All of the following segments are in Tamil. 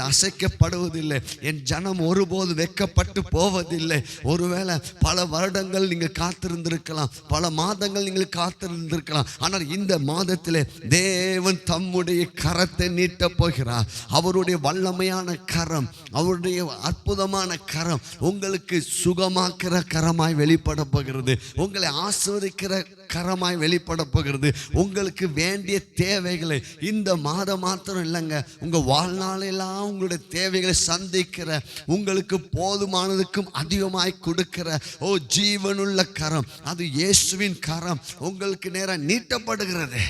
அசைக்கப்படுவதில்லை. என் ஜனம் ஒருபோது வெட்கப்பட்டு போவதில்லை. ஒருவேளை பல வருடங்கள் நீங்கள் காத்திருந்திருக்கலாம், பல மாதங்கள் நீங்கள் காத்திருந்திருக்கலாம். ஆனால் இந்த மாதத்திலே தேவன் தம்முடைய கரத்தை நீட்டப் போகிறார். அவருடைய வல்லமையான கரம், அவருடைய அற்புதமான கரம் உங்களுக்கு சுகமாக்குற கரமாய் வெளிப்பட போகிறது. உங்களை ஆசீர்வதிக்கிற கரமாய் வெளிப்பட போகிறது. உங்களுக்கு வேண்டிய தேவைகளை இந்த மாதம் மாத்திரம் இல்லைங்க, உங்க வாழ்நாளெல்லாம் உங்களுடைய தேவைகளை சந்திக்கிற, உங்களுக்கு போதுமானதுக்கும் அதிகமாய் கொடுக்கிற ஜீவனுள்ள கரம், அது இயேசுவின் கரம் உங்களுக்கு நேரம் நீட்டப்படுகிறது.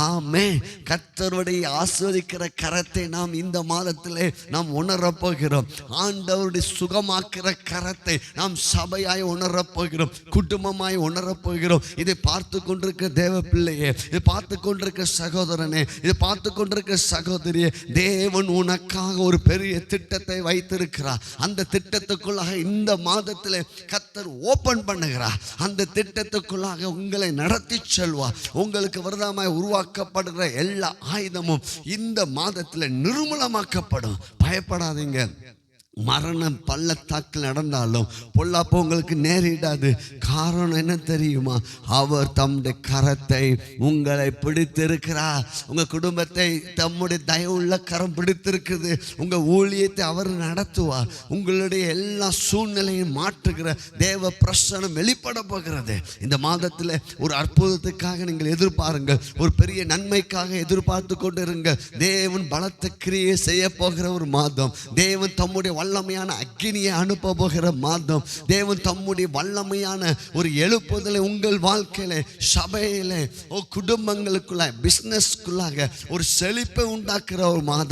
ஆமென். கர்த்தருடைய ஆசீர்வதிக்கிற கரத்தை நாம் இந்த மாதத்திலே நாம் உணரப் போகிறோம். ஆண்டவருடைய சுகமாக்குற கரத்தை நாம் சபையாய் உணரப் போகிறோம், குடும்பமாய் உணரப் போகிறோம். இதை பார்த்து கொண்டிருக்க தேவ பிள்ளையே, இதை பார்த்து கொண்டிருக்க சகோதரனே, இதை பார்த்து கொண்டிருக்க சகோதரியே, தேவன் உனக்காக ஒரு பெரிய திட்டத்தை வைத்திருக்கிறார். அந்த திட்டத்துக்குள்ளாக இந்த மாதத்தில் கர்த்தர் ஓபன் பண்ணுகிறார். அந்த திட்டத்துக்குள்ளாக உங்களை நடத்தி செல்வார். உங்களுக்கு விரோதமாய் உருவாக்கப்படுகிற எல்லா ஆயுதமும் இந்த மாதத்தில் நிர்மூலமாக்கப்படும். பயப்படாதீங்க. மரணம் பள்ளத்தாக்கில் நடந்தாலும் பொல்லாப்பு உங்களுக்கு நேரிடாது. காரணம் என்ன தெரியுமா? அவர் தம்முடைய கரத்தை உங்களை பிடித்திருக்கிறார். உங்க குடும்பத்தை தம்முடைய தயவுள்ள கரம் பிடித்திருக்குது. உங்க ஊழியத்தை அவர் நடத்துவார். உங்களுடைய எல்லா சூழ்நிலையும் மாற்றுகிற தேவ பிரசன்னம் வெளிப்பட போகிறது. இந்த மாதத்தில் ஒரு அற்புதத்துக்காக நீங்கள் எதிர்பாருங்கள். ஒரு பெரிய நன்மைக்காக எதிர்பார்த்து கொண்டிருங்கள். தேவன் பலத்த கிரியை செய்ய போகிற ஒரு மாதம். தேவன் தம்முடைய வல்லமையான அக்கினியை அனுப்ப போகிற மாதம். தேவன் தம்முடைய வல்லமையான ஒரு எழுப்புதலை உங்கள் வாழ்க்கையில, சபையில, குடும்பங்களுக்குள்ள, பிசினஸ்க்குள்ளாக ஒரு செழிப்பை உண்டாக்குற ஒரு மாதம்.